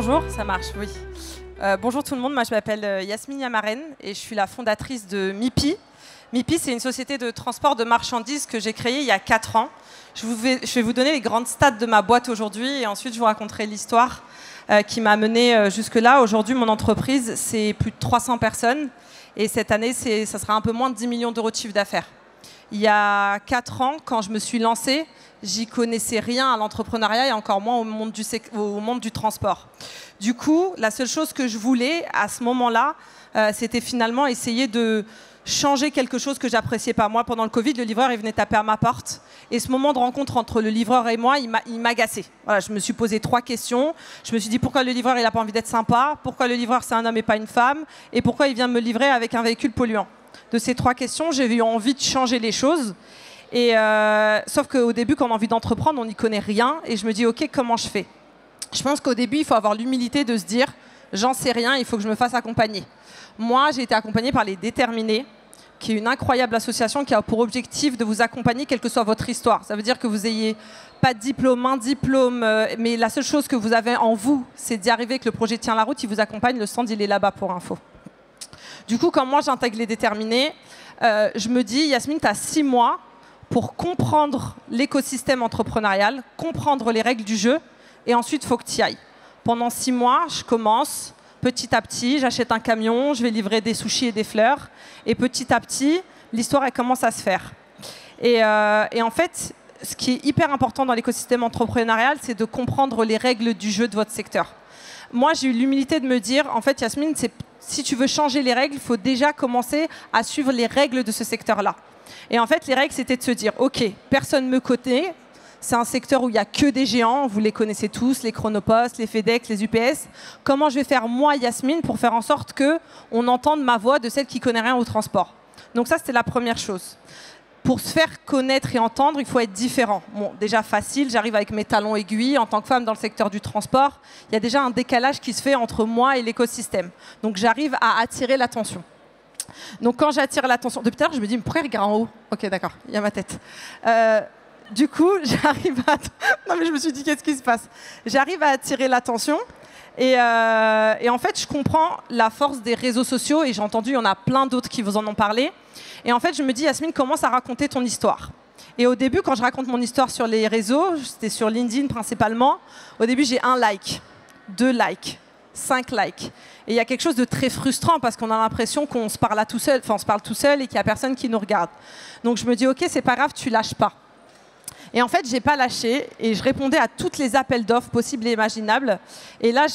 Bonjour, ça marche, oui. Bonjour tout le monde, moi je m'appelle Yasmine Yamaren et je suis la fondatrice de Mipi. Mipi, c'est une société de transport de marchandises que j'ai créée il y a 4 ans. Je vais vous donner les grandes stats de ma boîte aujourd'hui et ensuite je vous raconterai l'histoire qui m'a menée jusque-là. Aujourd'hui, mon entreprise, c'est plus de 300 personnes et cette année, ça sera un peu moins de 10 millions d'euros de chiffre d'affaires. Il y a 4 ans, quand je me suis lancée, j'y connaissais rien à l'entrepreneuriat et encore moins au monde du transport. Du coup, la seule chose que je voulais à ce moment-là, c'était finalement essayer de changer quelque chose que j'appréciais pas. Moi, pendant le Covid, le livreur, il venait taper à ma porte. Et ce moment de rencontre entre le livreur et moi, il m'agaçait. Voilà, je me suis posé 3 questions. Je me suis dit pourquoi le livreur, il n'a pas envie d'être sympa, pourquoi le livreur, c'est un homme et pas une femme, et pourquoi il vient me livrer avec un véhicule polluant. De ces 3 questions, j'ai eu envie de changer les choses. Et sauf qu'au début, quand on a envie d'entreprendre, on n'y connaît rien. Et je me dis, OK, comment je fais? Je pense qu'au début, il faut avoir l'humilité de se dire, j'en sais rien, il faut que je me fasse accompagner. Moi, j'ai été accompagnée par Les Déterminés, qui est une incroyable association qui a pour objectif de vous accompagner, quelle que soit votre histoire. Ça veut dire que vous n'ayez pas de diplôme, un diplôme, mais la seule chose que vous avez en vous, c'est d'y arriver, que le projet tient la route, il vous accompagne, le stand, il est là-bas pour info. Du coup, quand moi, j'intègre Les Déterminés, je me dis, Yasmine, tu as 6 mois pour comprendre l'écosystème entrepreneurial, comprendre les règles du jeu, et ensuite, il faut que tu y ailles. Pendant 6 mois, je commence, petit à petit, j'achète un camion, je vais livrer des sushis et des fleurs, et petit à petit, l'histoire, elle commence à se faire. Et en fait, ce qui est hyper important dans l'écosystème entrepreneurial, c'est de comprendre les règles du jeu de votre secteur. Moi, j'ai eu l'humilité de me dire, en fait, Yasmine, si tu veux changer les règles, il faut déjà commencer à suivre les règles de ce secteur-là. Et en fait, les règles, c'était de se dire, OK, personne ne me connaît, c'est un secteur où il n'y a que des géants, vous les connaissez tous, les Chronopost, les FedEx, les UPS. Comment je vais faire, moi, Yasmine, pour faire en sorte qu'on entende ma voix de celle qui ne connaît rien au transport? Donc ça, c'était la première chose. Pour se faire connaître et entendre, il faut être différent. Bon, déjà facile, j'arrive avec mes talons aiguilles. En tant que femme dans le secteur du transport, il y a déjà un décalage qui se fait entre moi et l'écosystème. Donc j'arrive à attirer l'attention. Donc quand j'attire l'attention, depuis tout à l'heure, je me dis, pourquoi il regarde en haut? Ok, d'accord, il y a ma tête. Du coup, j'arrive à... Non mais je me suis dit, qu'est-ce qui se passe? J'arrive à attirer l'attention. Et en fait, je comprends la force des réseaux sociaux et j'ai entendu, il y en a plein d'autres qui vous en ont parlé. Et en fait, je me dis, Yasmine, commence à raconter ton histoire. Et au début, quand je raconte mon histoire sur les réseaux, c'était sur LinkedIn principalement, au début, j'ai 1 like, 2 likes, 5 likes. Et il y a quelque chose de très frustrant parce qu'on a l'impression qu'on se parle tout seul, enfin, on se parle tout seul et qu'il n'y a personne qui nous regarde. Donc je me dis, OK, c'est pas grave, tu lâches pas. Et en fait, je n'ai pas lâché et je répondais à tous les appels d'offres possibles et imaginables. Et là,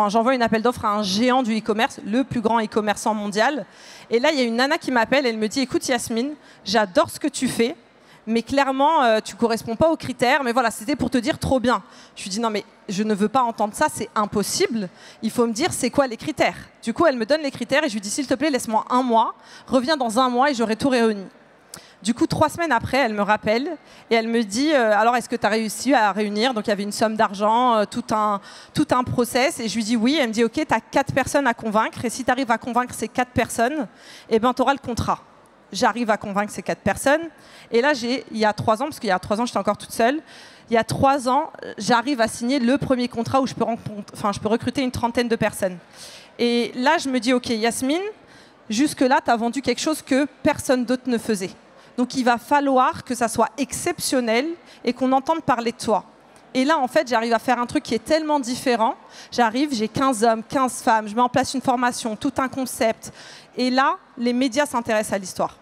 j'envoie une appel d'offres à un géant du e-commerce, le plus grand e-commerçant mondial. Et là, il y a une nana qui m'appelle, elle me dit, écoute Yasmine, j'adore ce que tu fais, mais clairement, tu ne corresponds pas aux critères. Mais voilà, c'était pour te dire trop bien. Je lui dis, non, mais je ne veux pas entendre ça, c'est impossible. Il faut me dire, c'est quoi les critères? Du coup, elle me donne les critères et je lui dis, s'il te plaît, laisse-moi 1 mois, reviens dans 1 mois et j'aurai tout réuni. Du coup, 3 semaines après, elle me rappelle et elle me dit alors, est-ce que tu as réussi à réunir? Donc, il y avait une somme d'argent, tout un process. Et je lui dis oui. Elle me dit OK, tu as 4 personnes à convaincre. Et si tu arrives à convaincre ces 4 personnes, eh ben, tu auras le contrat. J'arrive à convaincre ces 4 personnes. Et là, il y a 3 ans, parce qu'il y a 3 ans, j'étais encore toute seule. Il y a 3 ans, j'arrive à signer le premier contrat où je peux recruter une 30aine de personnes. Et là, je me dis OK, Yasmine, jusque-là, tu as vendu quelque chose que personne d'autre ne faisait. Donc, il va falloir que ça soit exceptionnel et qu'on entende parler de toi. Et là, en fait, j'arrive à faire un truc qui est tellement différent. J'arrive, j'ai 15 hommes, 15 femmes, je mets en place une formation, tout un concept. Et là, les médias s'intéressent à l'histoire.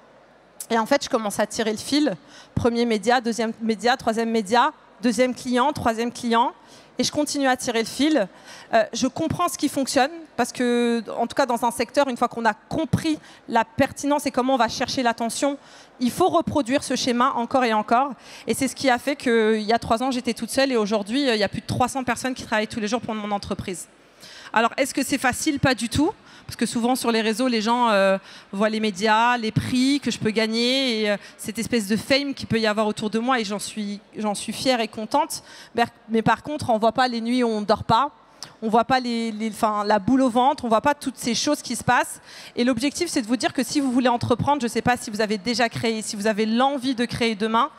Et en fait, je commence à tirer le fil. Premier média, deuxième média, troisième média, deuxième client, troisième client. Et je continue à tirer le fil. Je comprends ce qui fonctionne parce que, en tout cas dans un secteur, une fois qu'on a compris la pertinence et comment on va chercher l'attention, il faut reproduire ce schéma encore et encore. Et c'est ce qui a fait qu'il y a 3 ans, j'étais toute seule et aujourd'hui, il y a plus de 300 personnes qui travaillent tous les jours pour mon entreprise. Alors, est-ce que c'est facile? Pas du tout. Parce que souvent sur les réseaux, les gens voient les médias, les prix que je peux gagner et cette espèce de fame qu'il peut y avoir autour de moi et j'en suis fière et contente. Mais par contre, on ne voit pas les nuits où on ne dort pas, on ne voit pas la boule au ventre, on ne voit pas toutes ces choses qui se passent. Et l'objectif, c'est de vous dire que si vous voulez entreprendre, je ne sais pas si vous avez déjà créé, si vous avez l'envie de créer demain,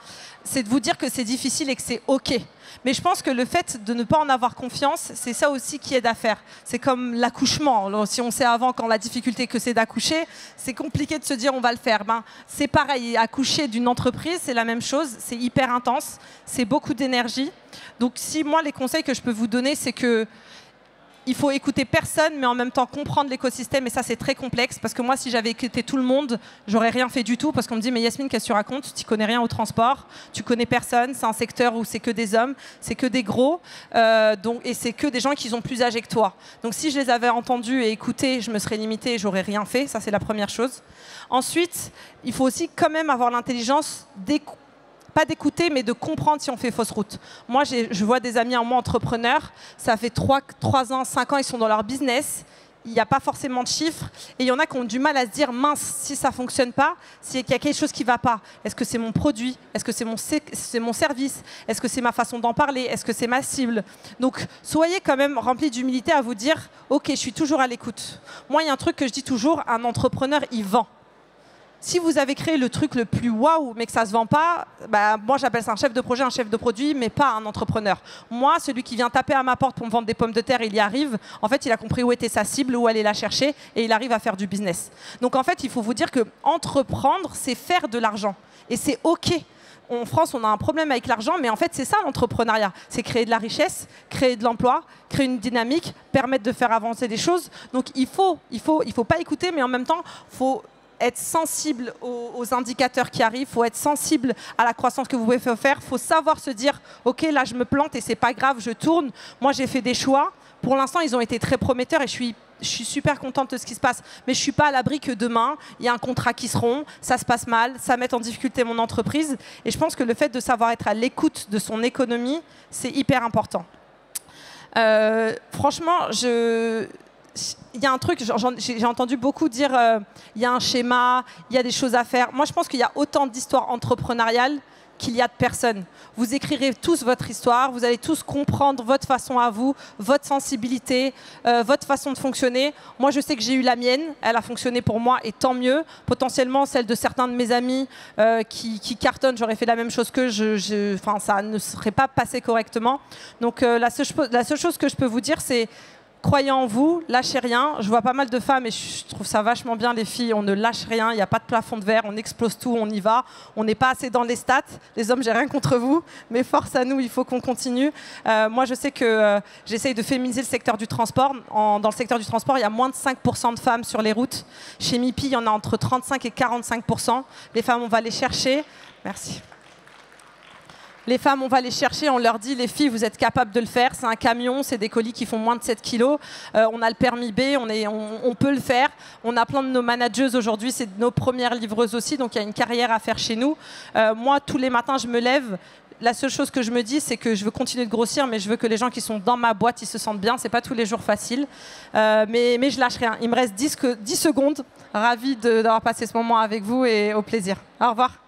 c'est de vous dire que c'est difficile et que c'est OK. Mais je pense que le fait de ne pas en avoir confiance, c'est ça aussi qui aide à faire. C'est comme l'accouchement. Si on sait avant, quand la difficulté que c'est d'accoucher, c'est compliqué de se dire on va le faire. Ben, c'est pareil, accoucher d'une entreprise, c'est la même chose. C'est hyper intense, c'est beaucoup d'énergie. Donc si moi, les conseils que je peux vous donner, c'est que il faut écouter personne, mais en même temps comprendre l'écosystème. Et ça, c'est très complexe. Parce que moi, si j'avais écouté tout le monde, j'aurais rien fait du tout. Parce qu'on me dit, mais Yasmine, qu'est-ce que tu racontes? Tu connais rien au transport. Tu connais personne. C'est un secteur où c'est que des hommes. C'est que des gros. Et c'est que des gens qui sont plus âgés que toi. Donc, si je les avais entendus et écoutés, je me serais limitée et j'aurais rien fait. Ça, c'est la première chose. Ensuite, il faut aussi quand même avoir l'intelligence d'écouter. Pas d'écouter, mais de comprendre si on fait fausse route. Moi, je vois des amis en moi entrepreneurs, ça fait 3 ans, 5 ans, ils sont dans leur business, il n'y a pas forcément de chiffres, et il y en a qui ont du mal à se dire, mince, si ça ne fonctionne pas, s'il y a quelque chose qui ne va pas, est-ce que c'est mon produit? Est-ce que c'est mon service? Est-ce que c'est ma façon d'en parler? Est-ce que c'est ma cible? Donc, soyez quand même remplis d'humilité à vous dire, OK, je suis toujours à l'écoute. Moi, il y a un truc que je dis toujours, un entrepreneur, il vend. Si vous avez créé le truc le plus waouh, mais que ça ne se vend pas, bah, moi j'appelle ça un chef de projet, un chef de produit, mais pas un entrepreneur. Moi, celui qui vient taper à ma porte pour me vendre des pommes de terre, il y arrive. En fait, il a compris où était sa cible, où aller la chercher, et il arrive à faire du business. Donc en fait, il faut vous dire que entreprendre, c'est faire de l'argent. Et c'est OK. En France, on a un problème avec l'argent, mais en fait, c'est ça l'entrepreneuriat. C'est créer de la richesse, créer de l'emploi, créer une dynamique, permettre de faire avancer des choses. Donc il faut pas écouter, mais en même temps, il faut être sensible aux indicateurs qui arrivent, il faut être sensible à la croissance que vous pouvez faire, il faut savoir se dire « Ok, là je me plante et c'est pas grave, je tourne. Moi j'ai fait des choix. Pour l'instant, ils ont été très prometteurs et je suis super contente de ce qui se passe. Mais je ne suis pas à l'abri que demain, il y a un contrat qui se rompt, ça se passe mal, ça met en difficulté mon entreprise. Et je pense que le fait de savoir être à l'écoute de son économie, c'est hyper important. Franchement, il y a un truc, j'ai entendu beaucoup dire il y a un schéma, il y a des choses à faire. Moi, je pense qu'il y a autant d'histoires entrepreneuriales qu'il y a de personnes. Vous écrirez tous votre histoire, vous allez tous comprendre votre façon à vous, votre sensibilité, votre façon de fonctionner. Moi, je sais que j'ai eu la mienne, elle a fonctionné pour moi et tant mieux. Potentiellement, celle de certains de mes amis qui cartonnent, j'aurais fait la même chose qu'eux, ça ne serait pas passé correctement. Donc, la seule chose que je peux vous dire, c'est croyez en vous, lâchez rien. Je vois pas mal de femmes et je trouve ça vachement bien, les filles. On ne lâche rien, il n'y a pas de plafond de verre, on explose tout, on y va. On n'est pas assez dans les stats. Les hommes, j'ai rien contre vous, mais force à nous, il faut qu'on continue. Moi, je sais que j'essaye de féminiser le secteur du transport. Dans le secteur du transport, il y a moins de 5% de femmes sur les routes. Chez MIPI, il y en a entre 35 et 45%. Les femmes, on va les chercher. Merci. Les femmes, on va les chercher, on leur dit, les filles, vous êtes capables de le faire. C'est un camion, c'est des colis qui font moins de 7 kilos. On a le permis B, on peut le faire. On a plein de nos managers aujourd'hui, c'est nos premières livreuses aussi, donc il y a une carrière à faire chez nous. Moi, tous les matins, je me lève. La seule chose que je me dis, c'est que je veux continuer de grossir, mais je veux que les gens qui sont dans ma boîte, ils se sentent bien. C'est pas tous les jours facile, mais je lâche rien. Il me reste 10 secondes. Ravie d'avoir passé ce moment avec vous et au plaisir. Au revoir.